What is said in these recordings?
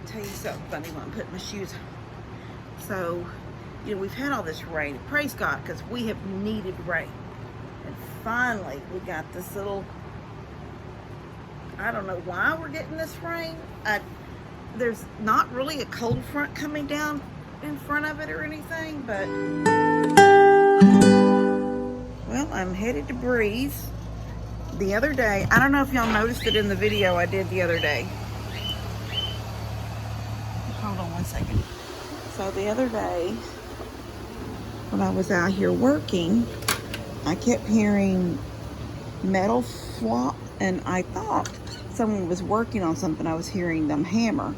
Tell you something funny when I'm putting my shoes on. So, we've had all this rain. Praise God, because we have needed rain. And finally, we got this little, I don't know why we're getting this rain. There's not really a cold front coming down in front of it or anything, but, well, I'm headed to Breeze. The other day, I don't know if y'all noticed it in the video I did the other day. Hold on one second. So the other day, when I was out here working, I kept hearing metal flop, and I thought someone was working on something. I was hearing them hammer.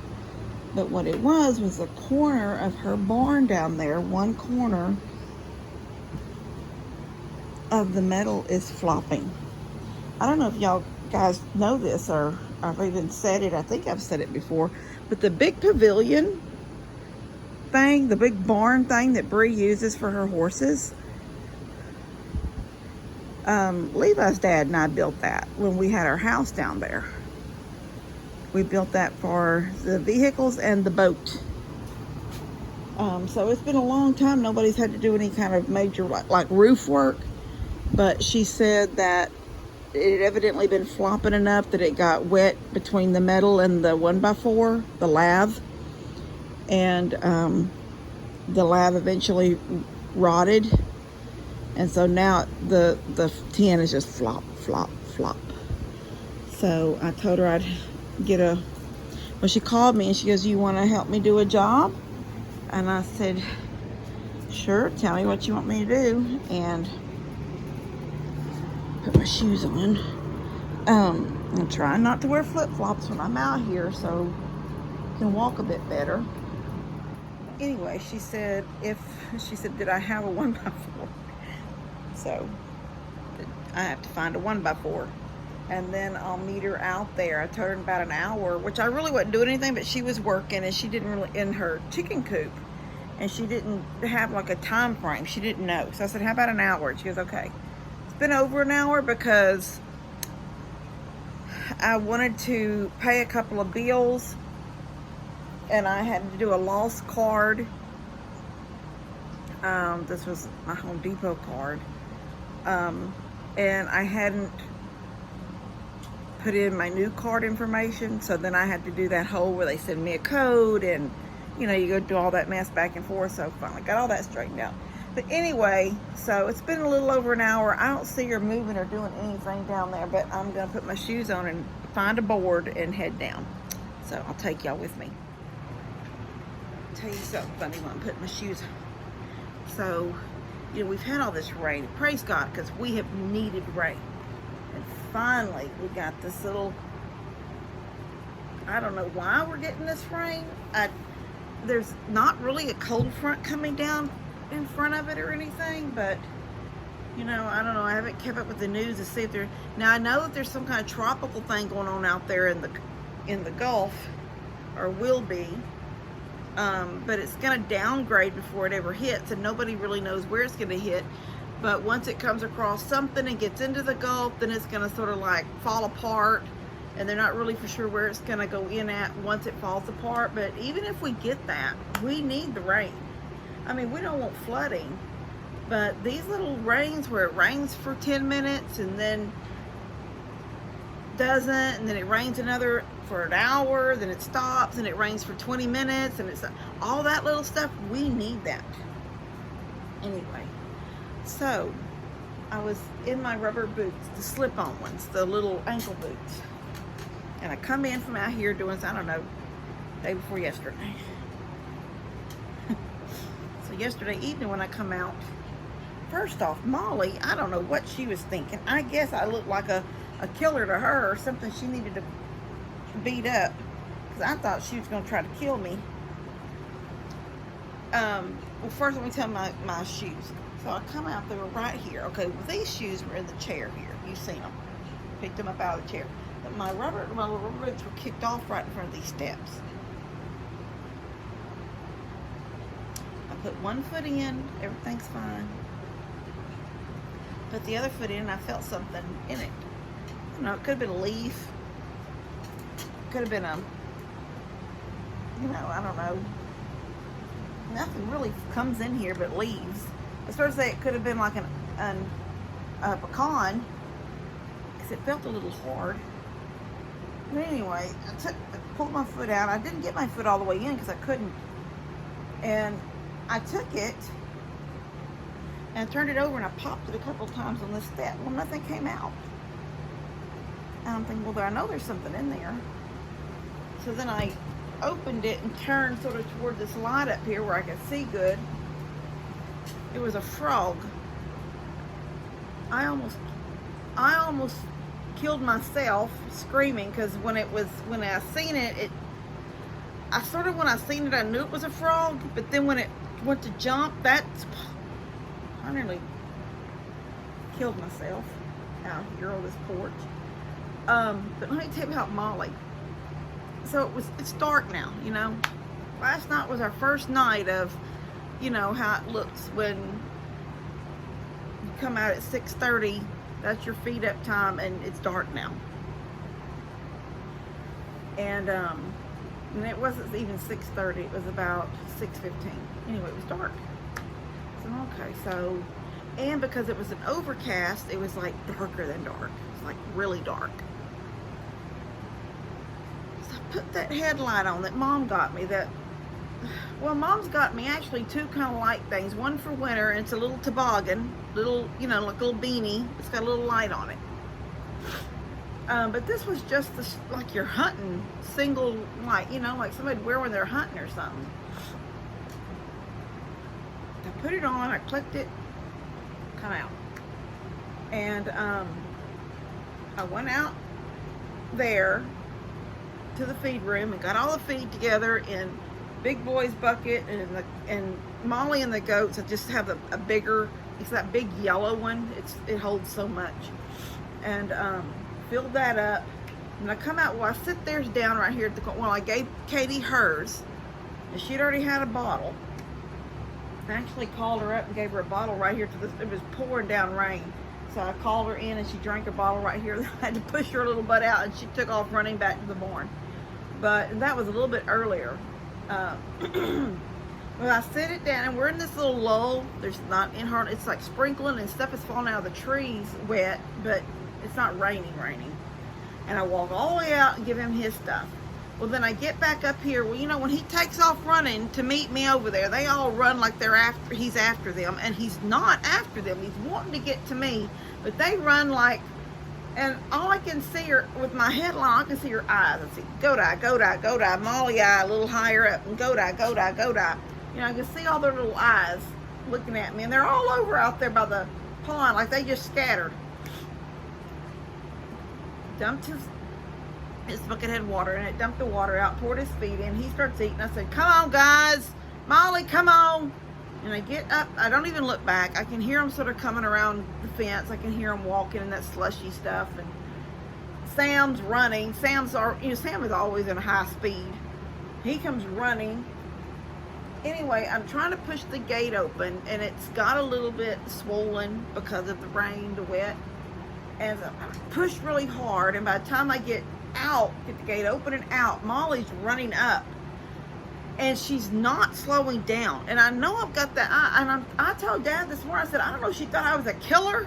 But what it was the corner of her barn down there. One corner of the metal is flopping. I don't know if y'all guys know this, or I've even said it. I think I've said it before. But the big pavilion thing, the big barn thing that Bree uses for her horses, Levi's dad and I built that when we had our house down there. We built that for the vehicles and the boat. So it's been a long time. Nobody's had to do any kind of major like roof work. But she said that it had evidently been flopping enough that it got wet between the metal and the 1x4, the lath. And the lath eventually rotted. And so now the tin is just flop, flop, flop. So I told her I'd get well, she called me and she goes, "You want to help me do a job?" And I said, "Sure, tell me what you want me to do." And put my shoes on. I'm trying not to wear flip-flops when I'm out here so I can walk a bit better. Anyway, she said, did I have a 1x4? So I have to find a 1x4. And then I'll meet her out there. I told her in about an hour, which I really wasn't doing anything, but she was working and she didn't really, in her chicken coop, and she didn't have like a time frame. She didn't know. So I said, how about an hour? And she goes, okay. It's been over an hour because I wanted to pay a couple of bills and I had to do a lost card. This was my Home Depot card. And I hadn't put in my new card information, so then I had to do that whole where they send me a code, and you go do all that mess back and forth. So finally got all that straightened out. But anyway, so it's been a little over an hour. I don't see her moving or doing anything down there, but I'm gonna put my shoes on and find a board and head down. So I'll take y'all with me. Tell you something funny when I'm putting my shoes on. So, we've had all this rain. Praise God, because we have needed rain. And finally, we got this little, I don't know why we're getting this rain. There's not really a cold front coming down in front of it or anything, but, I don't know. I haven't kept up with the news to see if there, now I know that there's some kind of tropical thing going on out there in the Gulf, or will be. But it's going to downgrade before it ever hits, and nobody really knows where it's going to hit. But once it comes across something and gets into the Gulf, then it's going to sort of like fall apart, and they're not really for sure where it's going to go in at once it falls apart. But even if we get that, we need the rain. I mean, we don't want flooding, but these little rains where it rains for 10 minutes and then doesn't, and then it rains another for an hour, then it stops, and it rains for 20 minutes, and it's all that little stuff. We need that. Anyway, so I was in my rubber boots, the slip-on ones, the little ankle boots, and I come in from out here doing, I don't know, day before yesterday. So yesterday evening when I come out, first off, Molly, I don't know what she was thinking. I guess I looked like a killer to her, or something she needed to beat up, because I thought she was going to try to kill me. Well, first let me tell my shoes. So I come out, they were right here. Okay, well, these shoes were in the chair here. You've seen them. Picked them up out of the chair. But my little rubber boots were kicked off right in front of these steps. I put one foot in, everything's fine. Put the other foot in, and I felt something in it. I don't know, it could have been a leaf. Could have been you know, I don't know. Nothing really comes in here but leaves. I started to say it could have been like a pecan, because it felt a little hard. But anyway, I pulled my foot out. I didn't get my foot all the way in because I couldn't. And I took it and I turned it over and I popped it a couple times on this step. Well, nothing came out. And I'm thinking, well, I know there's something in there. So then I opened it and turned sort of toward this light up here where I could see good. It was a frog. I almost killed myself screaming, because when I seen it, I seen it, I knew it was a frog, but then when it went to jump, I nearly killed myself out here on this porch. But let me tell you about Molly. So it's dark now, you know. Last night was our first night of, you know, how it looks when you come out at 6:30. That's your feed up time, and it's dark now. And it wasn't even 6:30. It was about 6:15. Anyway, it was dark. So okay, so, and because it was an overcast, it was like darker than dark. It's like really dark. So I put that headlight on that Mom got me. Mom's got me actually two kind of light things. One for winter, and it's a little toboggan, little, you know, like a little beanie. It's got a little light on it. But this was just like your hunting single light, you know, like somebody'd wear when they're hunting or something. I put it on, I clicked it, come out. And I went out there to the feed room and got all the feed together in Big Boy's bucket, and Molly and the goats, I just have a bigger, it's that big yellow one. It holds so much. And filled that up. And I come out, well, I sit there down right here at I gave Katie hers, and she'd already had a bottle. I actually called her up and gave her a bottle right here it was pouring down rain. So I called her in and she drank a bottle right here. I had to push her little butt out and she took off running back to the barn. But that was a little bit earlier. Well, I sit it down and we're in this little lull. There's not in hard, it's like sprinkling and stuff is falling out of the trees wet, but it's not raining. And I walk all the way out and give him his stuff. Well, then I get back up here. Well, you know, when he takes off running to meet me over there, they all run like he's after them, and he's not after them. He's wanting to get to me, but they run like, and all I can see her with my headline, I can see her eyes. I see Godai, Molly eye a little higher up, and Godai. You know, I can see all their little eyes looking at me, and they're all over out there by the pond, like they just scattered. Dumped his bucket had water in it, dumped the water out, poured his feed in. He starts eating. I said, come on, guys. Molly, come on. And I get up. I don't even look back. I can hear him sort of coming around the fence. I can hear him walking in that slushy stuff. And Sam's running. Sam is always in high speed. He comes running. Anyway, I'm trying to push the gate open, and it's got a little bit swollen because of the rain, the wet. And I pushed really hard, and by the time I get the gate open and out, Molly's running up, and she's not slowing down. And I know I've got that. I told Dad this morning, I said, I don't know if she thought I was a killer.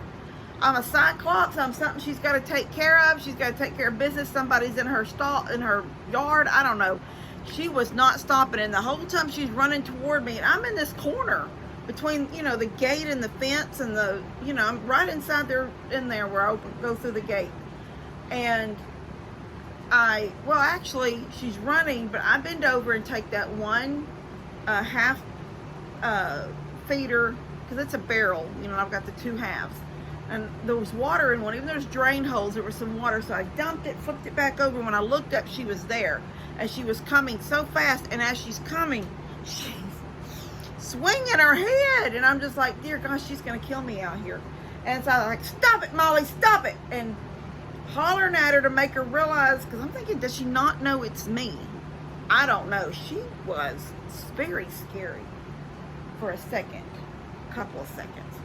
I'm a cyclops. I'm something she's got to take care of. She's got to take care of business. Somebody's in her in her yard. I don't know. She was not stopping, and the whole time she's running toward me, and I'm in this corner between, you know, the gate and the fence and the, you know, I'm right inside there, where I go through the gate. And actually, she's running, but I bend over and take that one half feeder, because it's a barrel, you know, I've got the two halves. And there was water in one, even there's drain holes, there was some water, so I dumped it, flipped it back over. When I looked up, she was there, and she was coming so fast, and as she's coming, she's swinging her head, and I'm just like, dear gosh, she's gonna kill me out here. And so I'm like, stop it, Molly, stop it, and hollering at her to make her realize, because I'm thinking, does she not know it's me? I don't know. She was very scary for a couple of seconds.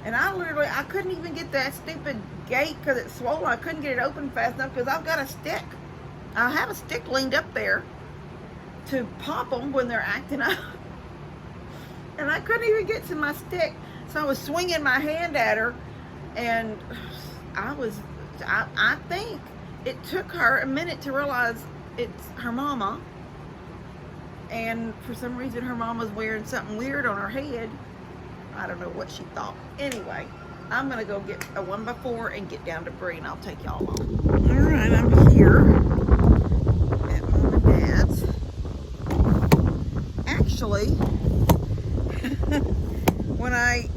And I couldn't even get that stupid gate because it's swollen. I couldn't get it open fast enough because I've got a stick. I have a stick leaned up there. to pop them when they're acting up. And I couldn't even get to my stick. So I was swinging my hand at her, and I think it took her a minute to realize it's her mama. And for some reason her mom was wearing something weird on her head. I don't know what she thought. Anyway, I'm gonna go get a 1x4 and get down to Bree, and I'll take y'all along. All right, I'm here at Mom and Dad's. Actually, when I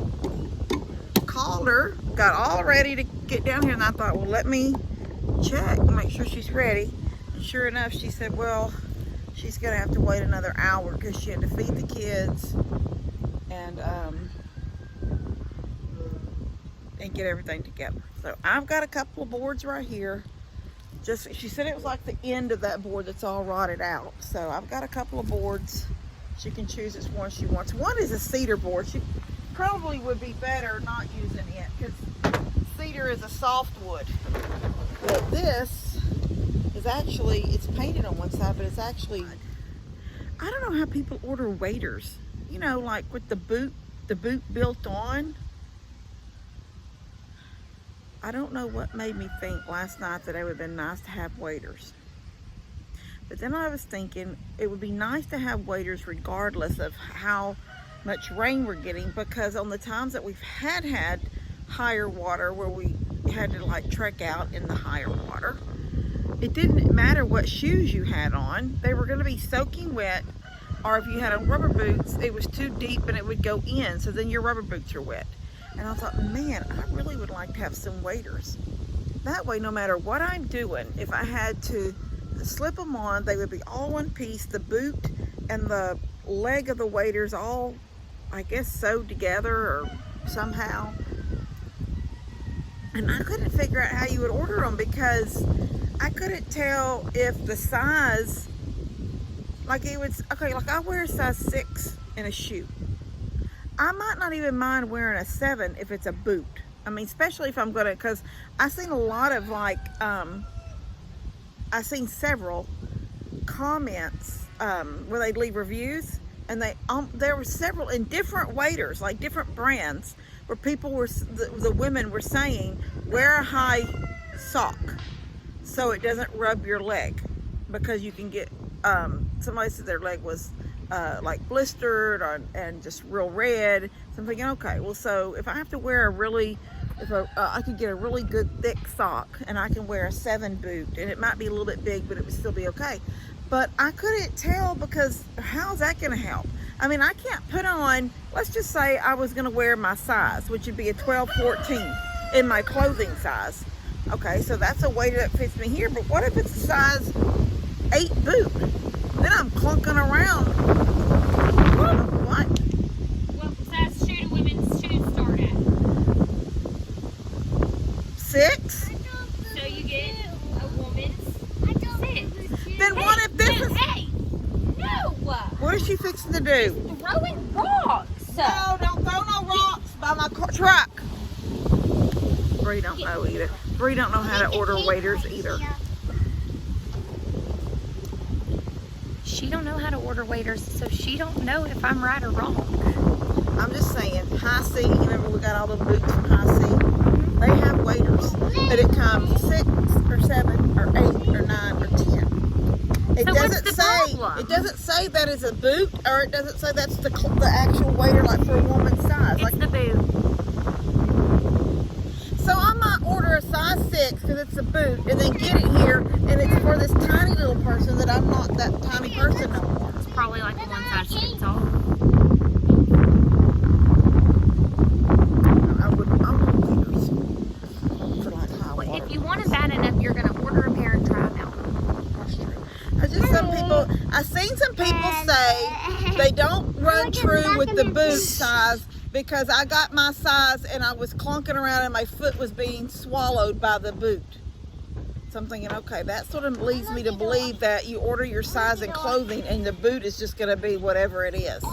called her, got all ready to get down here, and I thought, well, let me check and make sure she's ready. And sure enough, she said, well, she's gonna have to wait another hour because she had to feed the kids and get everything together. So I've got a couple of boards right here. Just, she said it was like the end of that board that's all rotted out. So I've got a couple of boards. She can choose which one she wants. One is a cedar board. She probably would be better not using it because cedar is a softwood. But this is actually, it's painted on one side, but it's actually, I don't know how people order waders. You know, like with the boot built on. I don't know what made me think last night that it would have been nice to have waders. But then I was thinking it would be nice to have waders regardless of how much rain we're getting, because on the times that we've had higher water where we had to like trek out in the higher water, it didn't matter what shoes you had on. They were going to be soaking wet, or if you had on rubber boots, it was too deep and it would go in, so then your rubber boots are wet. And I thought, man, I really would like to have some waders. That way, no matter what I'm doing, if I had to slip them on, they would be all one piece, the boot and the leg of the waders all, I guess, sewed together or somehow. And I couldn't figure out how you would order them because I couldn't tell if the size, like it was, okay, like I wear a size 6 in a shoe. I might not even mind wearing a 7 if it's a boot. I mean, especially if I'm gonna, because I've seen a lot of like, I've seen several comments where they'd leave reviews, and there were several in different waders, like different brands, where people were, the women were saying, wear a high sock so it doesn't rub your leg, because you can get, somebody said their leg was like blistered and just real red. So I'm thinking, okay, well, so if I have to wear a really, I could get a really good thick sock, and I can wear a 7 boot, and it might be a little bit big, but it would still be okay. But I couldn't tell, because how's that going to help? I mean, I can't put on, let's just say I was going to wear my size, which would be a 12, 14 in my clothing size. Okay, so that's a wader that fits me here, but what if it's a size 8 boot? Then I'm clunking around. What? What size shoe do women's shoes start at? 6? So you get a woman's 6. Then what if this is... Hey! No! What is she fixing to do? Throwing rocks! No, don't throw no rocks by my truck. Bree don't know either. Bree don't know how to order waders either. She don't know how to order waders, so she don't know if I'm right or wrong. I'm just saying, High C, remember we got all the boots from High C? They have waders, but it comes 6 or 7 or 8 or 9 or 10. It So what's the say problem? it doesn't say that is a boot, or it doesn't say that's the actual wader, like for a woman's size. It's Like, the boot. so I might order a size 6 because it's a boot, and then get it here, and it's for this tiny little person that I'm not that tiny person no more. It's probably like one size fits all. I would waders for like high Well, water. if you want it bad enough, you're gonna order a pair and try them out. That's true. I've seen some people say they don't run true with the boot size because I got my size and I was clunking around and my foot was being swallowed by the boot. So I'm thinking, okay, that sort of leads me to believe that you order your size in clothing and the boot is just going to be whatever it is.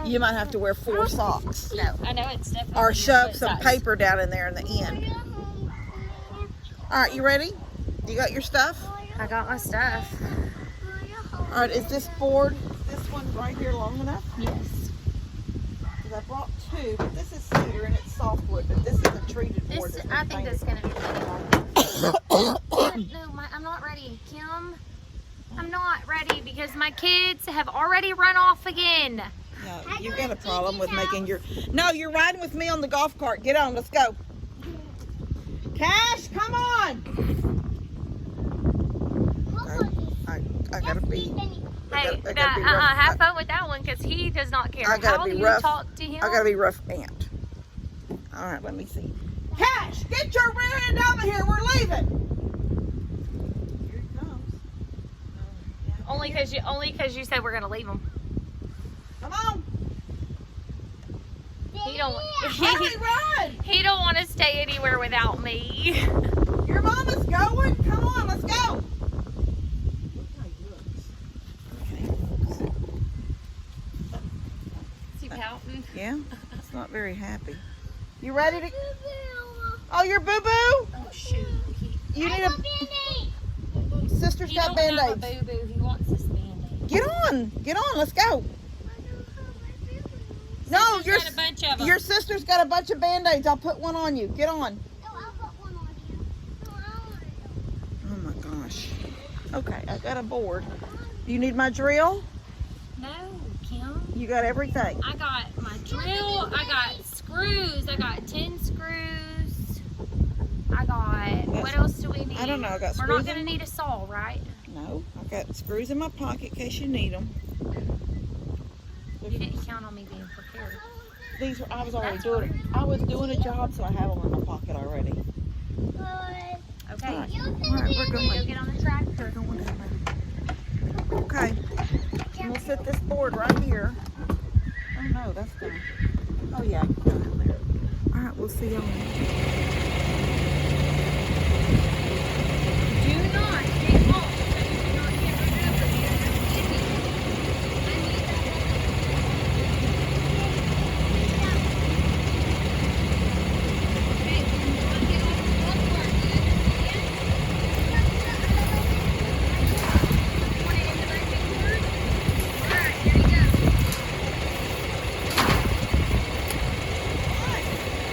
You might have to wear 4 socks. No, I know it's definitely. Or your shove foot some size. paper down in there in the end. All right, you ready? You got your stuff? I got my stuff. All right, is this board, this one right here long enough? Yes. Because I brought two, but this is cedar and it's softwood, but this is a treated board. This, that's I been think painted. that's gonna be no, I'm not ready, Kim. I'm not ready because my kids have already run off again. No, you've got a problem with making your... No, you're riding with me on the golf cart. Get on, let's go. Cash, come on! I gotta be... Hey, I gotta be rough. have fun with that one because he does not care. I gotta How be do you rough. talk to him? I gotta be rough aunt. All right, let me see. Cash, get your rear end over here. We're leaving. Here he comes. Only because you said we're gonna leave him. Come on. He don't. Hurry, run. He don't want to stay anywhere without me. Your mama's going. Come on, let's go. Is he pouting? Yeah, it's not very happy. You ready to? Oh, you're boo boo. Oh shoot! You need a. Sister's He got don't have a Band-Aids. boo-boo. He wants his Band-Aid. Get on, let's go. No, He's got a bunch of them. your sister's got a bunch of Band-Aids. I'll put one on you. Get on. Oh my gosh. Okay, I got a board. You need my drill? No, Kim. You got everything. I got my drill. I got screws. I got 10 screws. I got. What else do we need? I don't know. I got We're screws. not gonna need a saw, right? No, I got screws in my pocket in case you need them. You didn't count on me being prepared. These are. I was already That's doing it. I was doing a job, so I have them in my pocket already. Okay. All right, we're Go going. get on the tractor. Okay. And we'll set this board right here. Oh no, that's done. Oh yeah. All right, we'll see y'all. Do not get off. So you do not get run over here. Okay, do not get off the golf cart, good? Yes? Want it in the back of yours? Alright, here you go.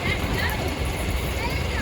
Let's go.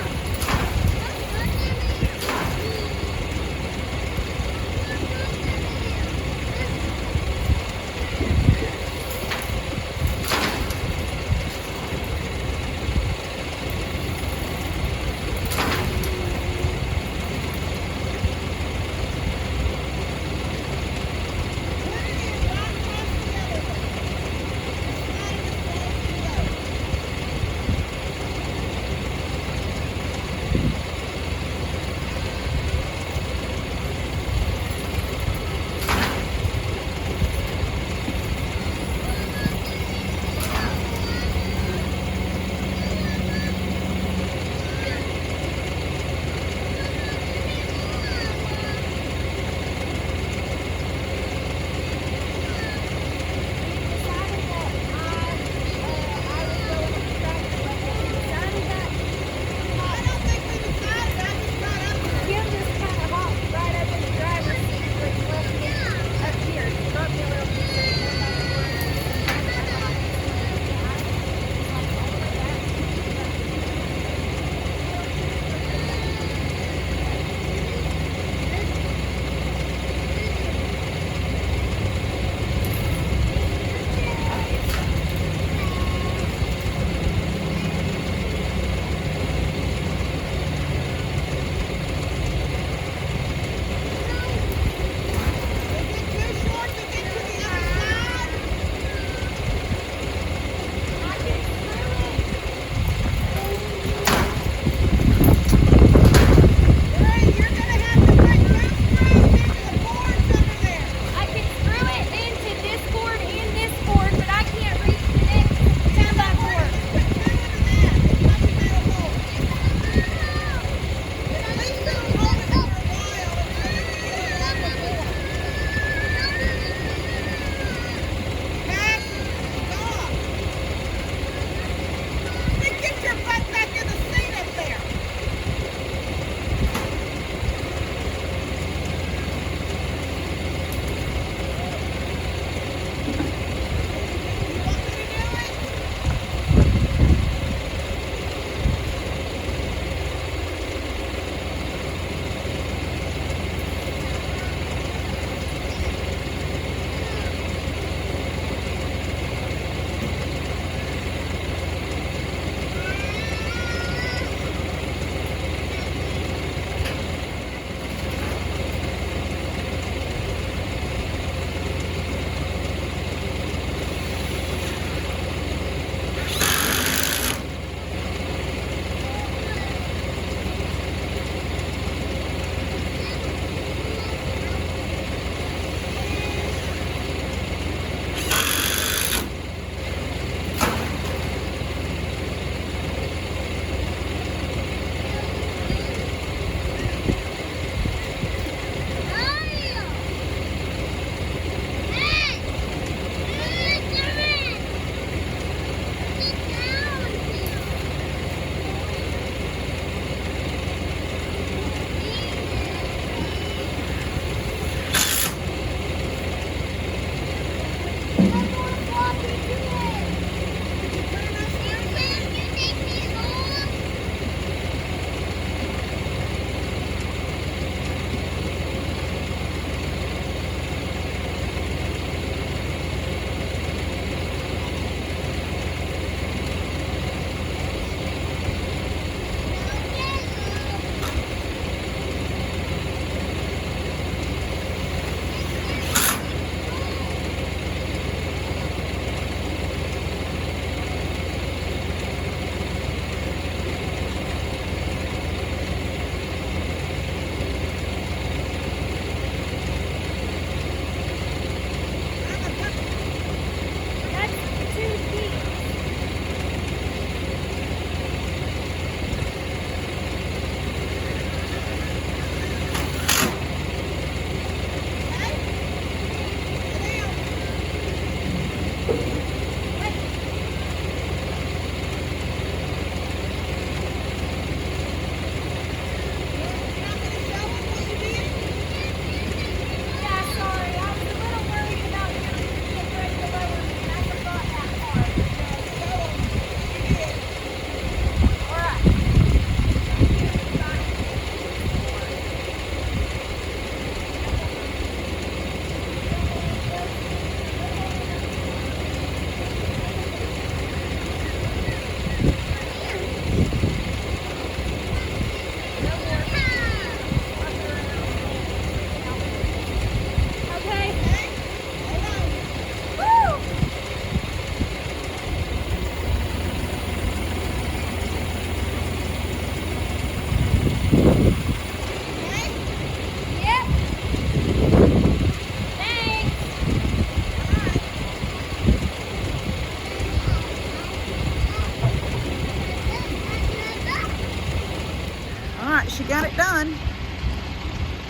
done.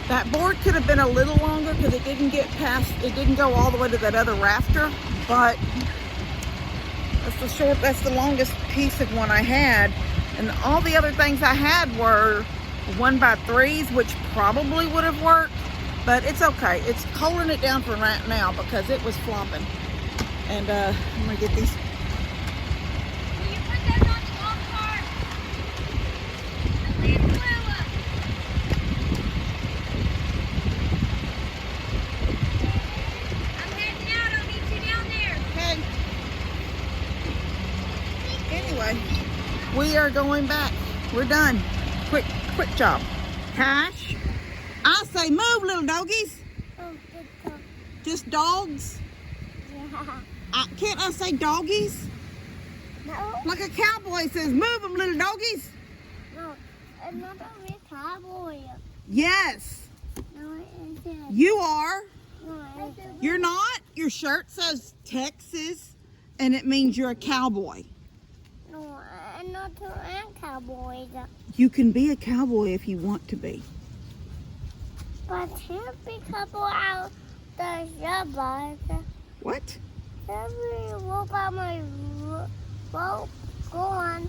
That board could have been a little longer because it didn't go all the way to that other rafter, but that's the longest piece of one I had. And all the other things I had were 1x3s, which probably would have worked, but it's okay. It's holding it down for right now because it was flopping. And I'm gonna get these. Will you put those on the golf cart? The lid blew up. I'm heading out. I'll meet you down there. Okay. Anyway, we are going back. We're done. Quick job. Cash. I say move, little doggies. Oh, good dog. Just dogs. Yeah. Can't I say doggies? No. Like a cowboy says, move them, little doggies. No. It's not a cowboy. Yes, No, it isn't. you are. No, it isn't. You're not. Your shirt says Texas, and it means you're a cowboy. No, I'm not a cowboy. You can be a cowboy if you want to be. But can't be cowboy out the suburbs. What? Every rope on my rope gone.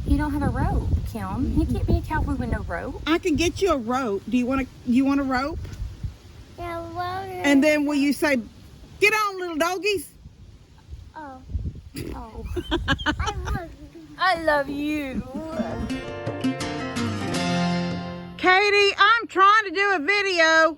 You don't have a rope, Kim. You can't be a cowboy with no rope. I can get you a rope. Do you want a rope? Yeah, well, And then will you say, get on, little doggies? oh, Oh, I love you. I love you. Katie, I'm trying to do a video.